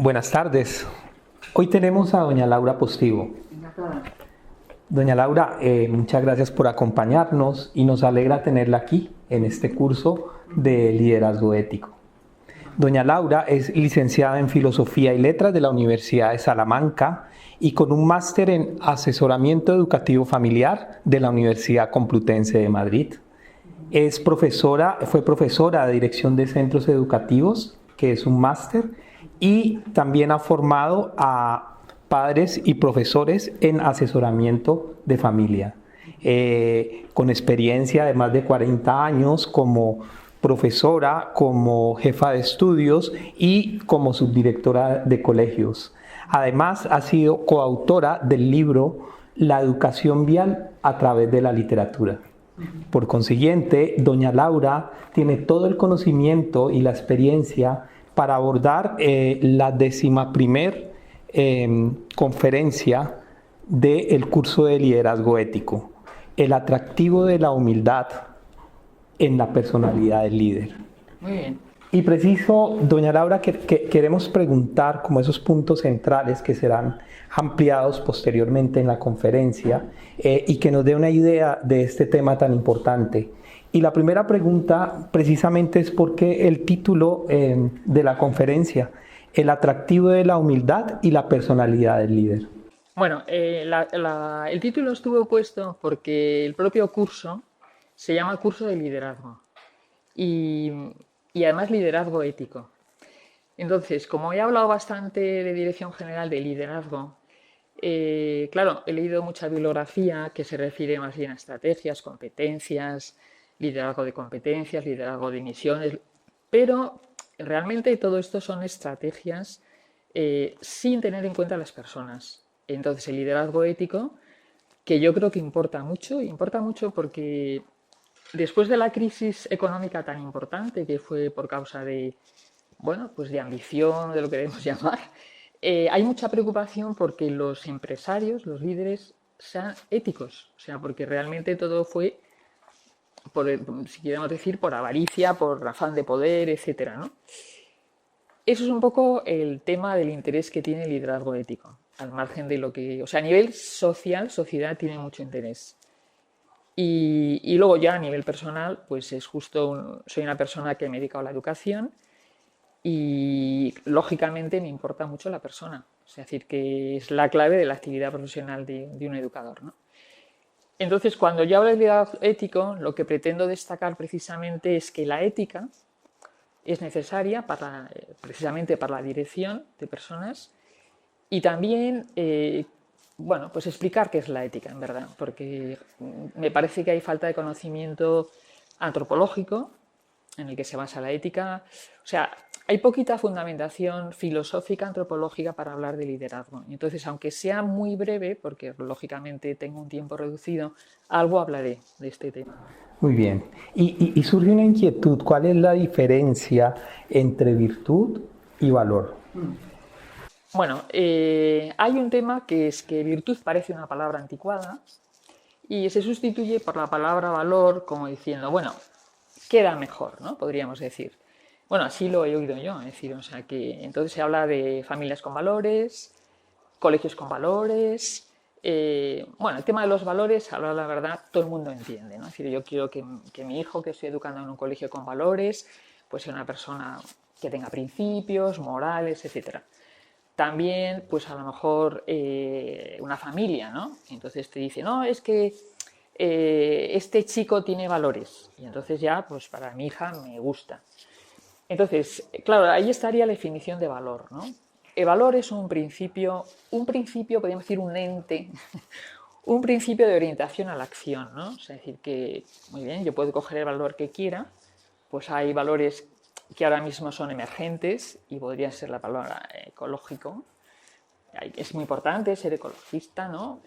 Buenas tardes. Hoy tenemos a doña Laura Postigo. Doña Laura, muchas gracias por acompañarnos y nos alegra tenerla aquí en este curso de liderazgo ético. Doña Laura es licenciada en Filosofía y Letras de la Universidad de Salamanca y con un máster en Asesoramiento Educativo Familiar de la Universidad Complutense de Madrid. Fue profesora de Dirección de Centros Educativos, que es un máster, y también ha formado a padres y profesores en asesoramiento de familia, con experiencia de más de 40 años como profesora, como jefa de estudios y como subdirectora de colegios. Además, ha sido coautora del libro La educación vial a través de la literatura. Por consiguiente, doña Laura tiene todo el conocimiento y la experiencia para abordar la 11ª conferencia del curso de liderazgo ético, el atractivo de la humildad en la personalidad del líder. Muy bien. Y preciso, doña Laura, que queremos preguntar como esos puntos centrales que serán ampliados posteriormente en la conferencia y que nos dé una idea de este tema tan importante. Y la primera pregunta precisamente es por qué el título de la conferencia, el atractivo de la humildad y la personalidad del líder. Bueno, el título estuvo puesto porque el propio curso se llama Curso de Liderazgo y además liderazgo ético. Entonces, como he hablado bastante de Dirección General de Liderazgo, claro, he leído mucha bibliografía que se refiere más bien a estrategias, competencias, liderazgo de competencias, liderazgo de misiones, pero realmente todo esto son estrategias sin tener en cuenta a las personas. Entonces, el liderazgo ético, que yo creo que importa mucho porque después de la crisis económica tan importante que fue por causa de, bueno, pues de ambición, de lo que queremos llamar, hay mucha preocupación porque los empresarios, los líderes, sean éticos, o sea, porque realmente todo fue, si queremos decir, por avaricia, por afán de poder, etcétera, ¿no? Eso es un poco el tema del interés que tiene el liderazgo ético, al margen de lo que, o sea, a nivel social, sociedad tiene mucho interés. Y luego ya a nivel personal, pues es justo, soy una persona que me he dedicado a la educación y lógicamente me importa mucho la persona, es decir, que es la clave de la actividad profesional de un educador, ¿no? Entonces, cuando yo hablo de liderazgo ético, lo que pretendo destacar precisamente es que la ética es necesaria precisamente para la dirección de personas y también, bueno, pues explicar qué es la ética, en verdad, porque me parece que hay falta de conocimiento antropológico en el que se basa la ética. O sea, hay poquita fundamentación filosófica, antropológica para hablar de liderazgo. Entonces, aunque sea muy breve, porque lógicamente tengo un tiempo reducido, algo hablaré de este tema. Muy bien. Y surge una inquietud, ¿cuál es la diferencia entre virtud y valor? Bueno, hay un tema que es que virtud parece una palabra anticuada y se sustituye por la palabra valor como diciendo, bueno, queda mejor, ¿no? Podríamos decir. Bueno, así lo he oído yo, es decir, o sea que entonces se habla de familias con valores, colegios con valores. Bueno, el tema de los valores, a la verdad, todo el mundo entiende, ¿no? Es decir, yo quiero que mi hijo, que estoy educando en un colegio con valores, pues sea una persona que tenga principios, morales, etcétera. También, pues a lo mejor una familia, ¿no? Y entonces te dice, no, es que este chico tiene valores. Y entonces ya, pues para mi hija me gusta. Entonces, claro, ahí estaría la definición de valor, ¿no? El valor es un principio, podríamos decir un ente, un principio de orientación a la acción, ¿no? Es decir, que, muy bien, yo puedo coger el valor que quiera, pues hay valores que ahora mismo son emergentes y podría ser la palabra ecológico. Es muy importante ser ecologista, ¿no?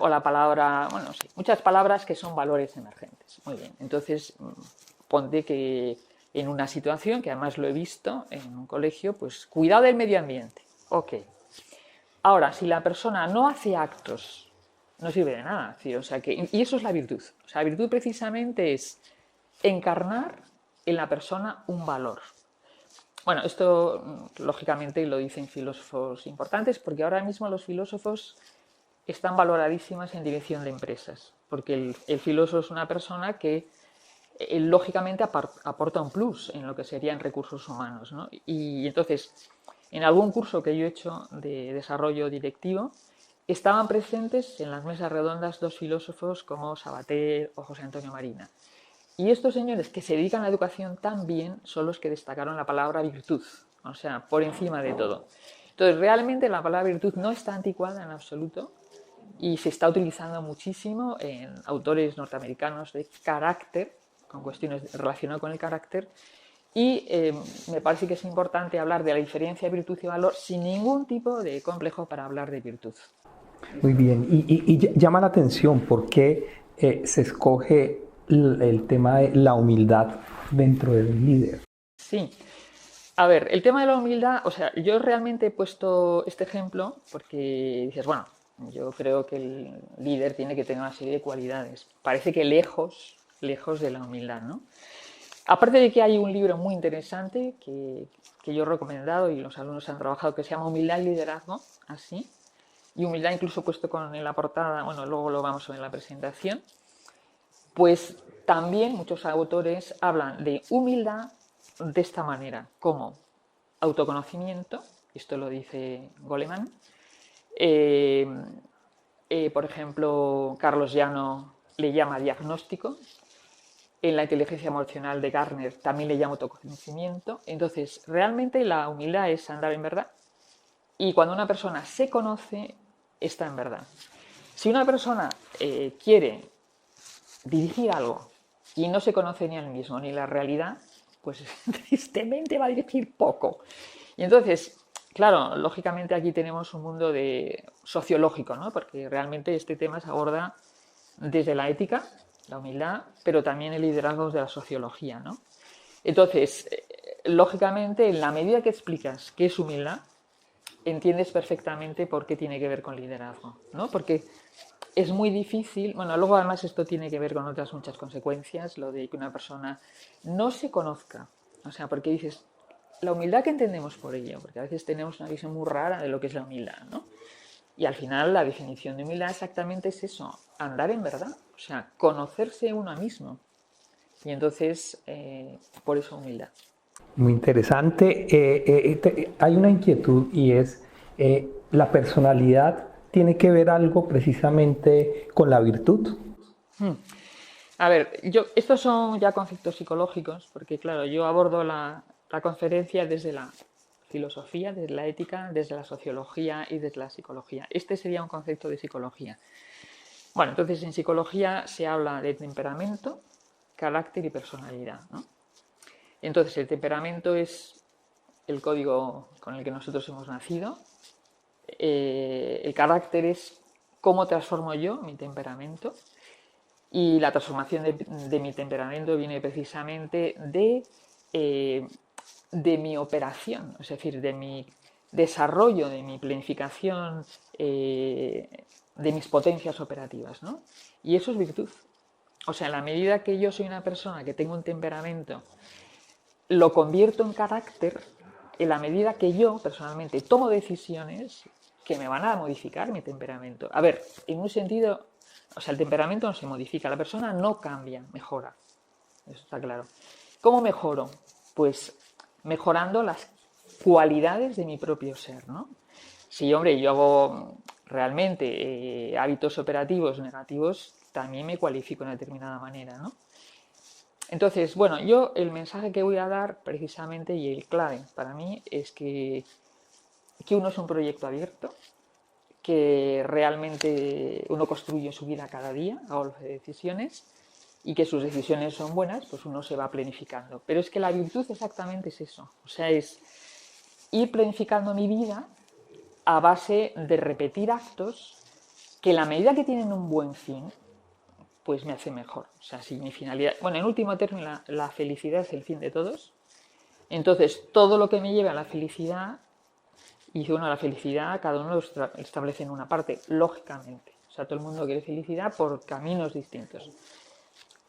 O la palabra, bueno, sí, muchas palabras que son valores emergentes. Muy bien, entonces ponte que en una situación, que además lo he visto en un colegio, pues cuidado del medio ambiente. Ok. Ahora, si la persona no hace actos, no sirve de nada. O sea y eso es la virtud. O sea, la virtud precisamente es encarnar en la persona un valor. Bueno, esto lógicamente lo dicen filósofos importantes, porque ahora mismo los filósofos están valoradísimas en dirección de empresas, porque el filósofo es una persona que lógicamente aporta un plus en lo que serían recursos humanos, ¿no? Y entonces, en algún curso que yo he hecho de desarrollo directivo, estaban presentes en las mesas redondas dos filósofos como Sabater o José Antonio Marina. Y estos señores que se dedican a la educación también son los que destacaron la palabra virtud, o sea, por encima de todo. Entonces, realmente la palabra virtud no está anticuada en absoluto y se está utilizando muchísimo en autores norteamericanos de carácter, con cuestiones relacionadas con el carácter, y me parece que es importante hablar de la diferencia de virtud y valor sin ningún tipo de complejo para hablar de virtud. Muy bien, y llama la atención por qué se escoge el tema de la humildad dentro de un líder. Sí. A ver, el tema de la humildad, o sea, yo realmente he puesto este ejemplo porque dices, bueno, yo creo que el líder tiene que tener una serie de cualidades. Parece que lejos, lejos de la humildad, ¿no? Aparte de que hay un libro muy interesante que yo he recomendado y los alumnos han trabajado que se llama Humildad y Liderazgo, así, y humildad incluso puesto en la portada, bueno, luego lo vamos a ver en la presentación, pues también muchos autores hablan de humildad de esta manera, como autoconocimiento, esto lo dice Goleman, por ejemplo, Carlos Llano le llama diagnóstico, en la inteligencia emocional de Gartner también le llama autoconocimiento. Entonces, realmente la humildad es andar en verdad y cuando una persona se conoce, está en verdad. Si una persona quiere dirigir algo y no se conoce ni a él mismo ni la realidad, pues tristemente va a dirigir poco. Y entonces, claro, lógicamente aquí tenemos un mundo sociológico, ¿no? Porque realmente este tema se aborda desde la ética, la humildad, pero también el liderazgo de la sociología, ¿no? Entonces, lógicamente, en la medida que explicas qué es humildad, entiendes perfectamente por qué tiene que ver con liderazgo, ¿no? Porque es muy difícil, bueno, luego además esto tiene que ver con otras muchas consecuencias, lo de que una persona no se conozca, o sea, porque dices, la humildad que entendemos por ello, porque a veces tenemos una visión muy rara de lo que es la humildad, ¿no? Y al final la definición de humildad exactamente es eso, andar en verdad, o sea, conocerse uno mismo. Y entonces, por eso humildad. Muy interesante. Hay una inquietud y es, ¿la personalidad tiene que ver algo precisamente con la virtud? A ver, estos son ya conceptos psicológicos, porque claro, yo abordo la conferencia desde la filosofía, desde la ética, desde la sociología y desde la psicología. Este sería un concepto de psicología. Bueno, entonces en psicología se habla de temperamento, carácter y personalidad, ¿no? Entonces el temperamento es el código con el que nosotros hemos nacido. El carácter es cómo transformo yo mi temperamento. Y la transformación de mi temperamento viene precisamente de mi operación, es decir, de mi desarrollo, de mi planificación, de mis potencias operativas, ¿no? Y eso es virtud. O sea, en la medida que yo soy una persona que tengo un temperamento, lo convierto en carácter, en la medida que yo personalmente tomo decisiones que me van a modificar mi temperamento. A ver, en un sentido, o sea, el temperamento no se modifica, la persona no cambia, mejora. Eso está claro. ¿Cómo mejoro? Pues mejorando las cualidades de mi propio ser, ¿no? Si, hombre, yo hago realmente hábitos operativos negativos, también me cualifico de una determinada manera, ¿no? Entonces, bueno, yo el mensaje que voy a dar precisamente y el clave para mí es que uno es un proyecto abierto, que realmente uno construye su vida cada día a base de decisiones y que sus decisiones son buenas, pues uno se va planificando. Pero es que la virtud exactamente es eso, o sea, es ir planificando mi vida a base de repetir actos que en la medida que tienen un buen fin, pues me hace mejor. O sea, si mi finalidad... Bueno, en último término, la felicidad es el fin de todos. Entonces, todo lo que me lleve a la felicidad, y bueno, la felicidad cada uno lo establece en una parte, lógicamente. O sea, todo el mundo quiere felicidad por caminos distintos.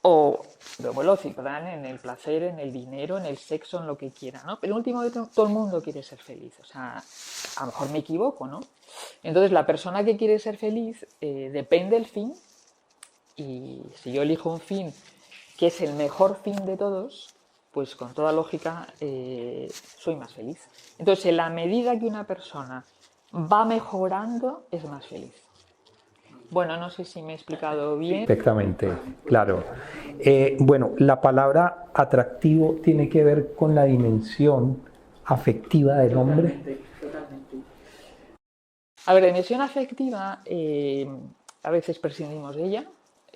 o lo ciudadan en el placer, en el dinero, en el sexo, en lo que quiera, ¿no? Pero en último todo el mundo quiere ser feliz, o sea, a lo mejor me equivoco, ¿no? Entonces la persona que quiere ser feliz depende del fin, y si yo elijo un fin que es el mejor fin de todos, pues con toda lógica soy más feliz. Entonces, en la medida que una persona va mejorando, es más feliz. Bueno, no sé si me he explicado bien. Perfectamente, claro. Bueno, la palabra atractivo tiene que ver con la dimensión afectiva del hombre. Totalmente. A ver, la dimensión afectiva, a veces prescindimos de ella,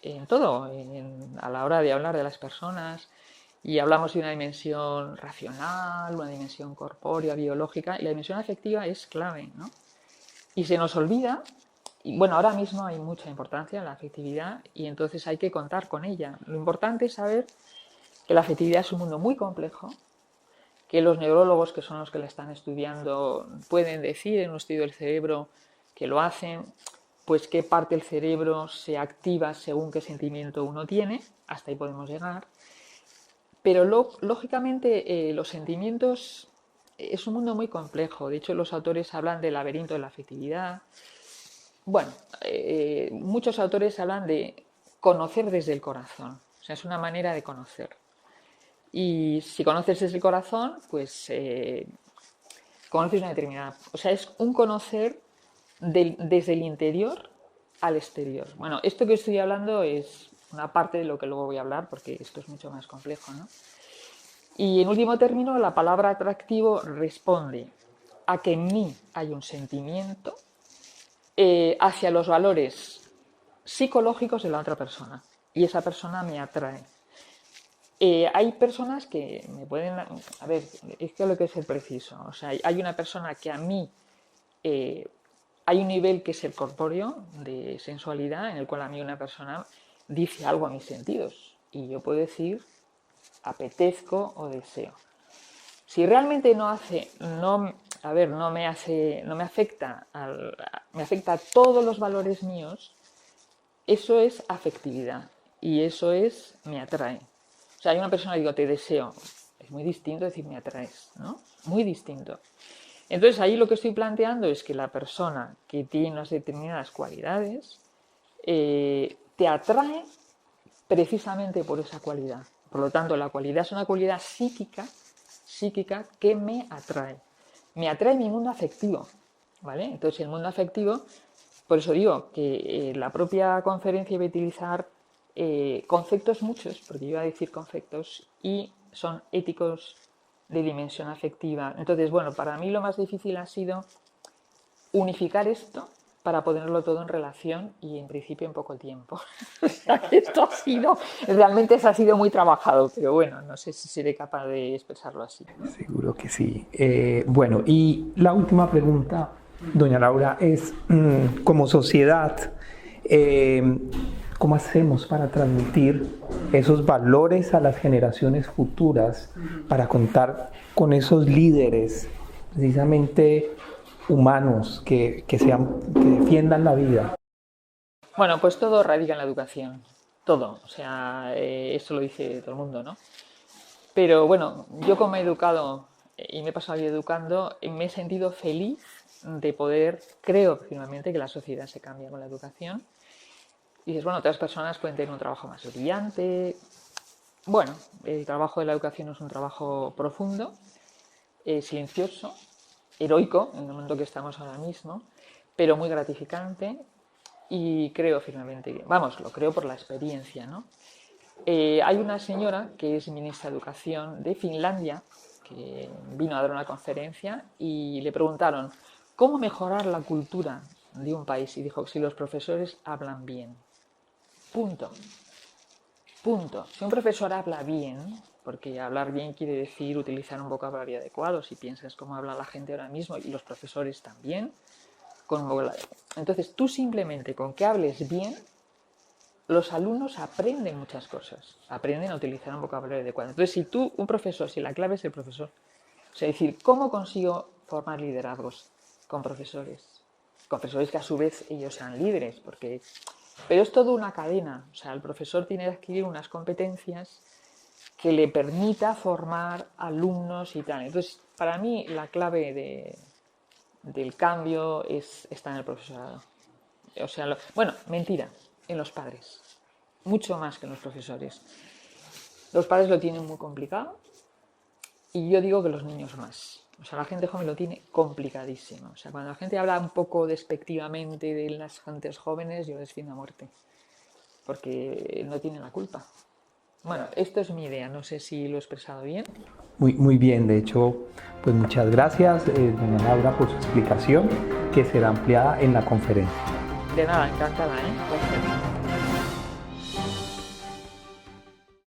en todo, a la hora de hablar de las personas, y hablamos de una dimensión racional, una dimensión corpórea, biológica, y la dimensión afectiva es clave, ¿no? Y se nos olvida, y bueno, ahora mismo hay mucha importancia en la afectividad y entonces hay que contar con ella. Lo importante es saber que la afectividad es un mundo muy complejo, que los neurólogos, que son los que la están estudiando, pueden decir en un estudio del cerebro que lo hacen, pues qué parte del cerebro se activa según qué sentimiento uno tiene, hasta ahí podemos llegar. Pero lógicamente los sentimientos es un mundo muy complejo. De hecho, los autores hablan del laberinto de la afectividad. Bueno, muchos autores hablan de conocer desde el corazón. O sea, es una manera de conocer. Y si conoces desde el corazón, pues conoces una determinada... O sea, es un conocer desde el interior al exterior. Bueno, esto que estoy hablando es una parte de lo que luego voy a hablar, porque esto es mucho más complejo, ¿no? Y en último término, la palabra atractivo responde a que en mí hay un sentimiento hacia los valores psicológicos de la otra persona, y esa persona me atrae. Hay personas que me pueden... A ver, es que lo que es el preciso. O sea, hay una persona que a mí... hay un nivel que es el corpóreo de sensualidad, en el cual a mí una persona dice algo a mis sentidos. Y yo puedo decir apetezco o deseo. Si realmente no me afecta, me afecta a todos los valores míos, eso es afectividad y eso es me atrae. O sea, hay una persona que digo te deseo, es muy distinto decir me atraes, ¿no? Muy distinto. Entonces ahí lo que estoy planteando es que la persona que tiene unas determinadas cualidades te atrae precisamente por esa cualidad. Por lo tanto, la cualidad es una cualidad psíquica que me atrae. Me atrae mi mundo afectivo, ¿vale? Entonces, el mundo afectivo, por eso digo que la propia conferencia va a utilizar conceptos muchos, porque yo iba a decir conceptos, y son éticos de dimensión afectiva. Entonces, bueno, para mí lo más difícil ha sido unificar esto para ponerlo todo en relación y en principio en poco tiempo. O sea, esto realmente ha sido muy trabajado, pero bueno, no sé si seré capaz de expresarlo así. Seguro que sí. Bueno, y la última pregunta, doña Laura, es como sociedad, ¿cómo hacemos para transmitir esos valores a las generaciones futuras, para contar con esos líderes precisamente humanos que defiendan la vida? Bueno, pues todo radica en la educación, todo, o sea, eso lo dice todo el mundo, ¿no? Pero bueno, yo como he educado y me he pasado educando, me he sentido feliz de poder, creo firmemente que la sociedad se cambia con la educación. Y dices, bueno, otras personas pueden tener un trabajo más brillante. Bueno, el trabajo de la educación es un trabajo profundo, silencioso, heroico, en el momento que estamos ahora mismo, pero muy gratificante y creo firmemente, vamos, lo creo por la experiencia, ¿no? Hay una señora que es ministra de Educación de Finlandia que vino a dar una conferencia y le preguntaron cómo mejorar la cultura de un país y dijo si los profesores hablan bien. Punto. Punto. Si un profesor habla bien, porque hablar bien quiere decir utilizar un vocabulario adecuado, si piensas cómo habla la gente ahora mismo y los profesores también, entonces tú simplemente con que hables bien, los alumnos aprenden muchas cosas, aprenden a utilizar un vocabulario adecuado. Entonces, si tú, un profesor, si la clave es el profesor, o sea, decir, ¿cómo consigo formar liderazgos con profesores? Con profesores que a su vez ellos sean líderes, porque Pero es toda una cadena, o sea, el profesor tiene que adquirir unas competencias que le permita formar alumnos y tal. Entonces, para mí la clave del cambio está en el profesorado. O sea, bueno, mentira, en los padres, mucho más que en los profesores. Los padres lo tienen muy complicado y yo digo que los niños más. O sea, la gente joven lo tiene complicadísimo. O sea, cuando la gente habla un poco despectivamente de las gentes jóvenes, yo les defiendo a muerte, porque no tienen la culpa. Bueno, esto es mi idea, no sé si lo he expresado bien. Muy bien, de hecho, pues muchas gracias, doña Laura, por su explicación, que será ampliada en la conferencia. De nada, encantada, ¿eh? Gracias.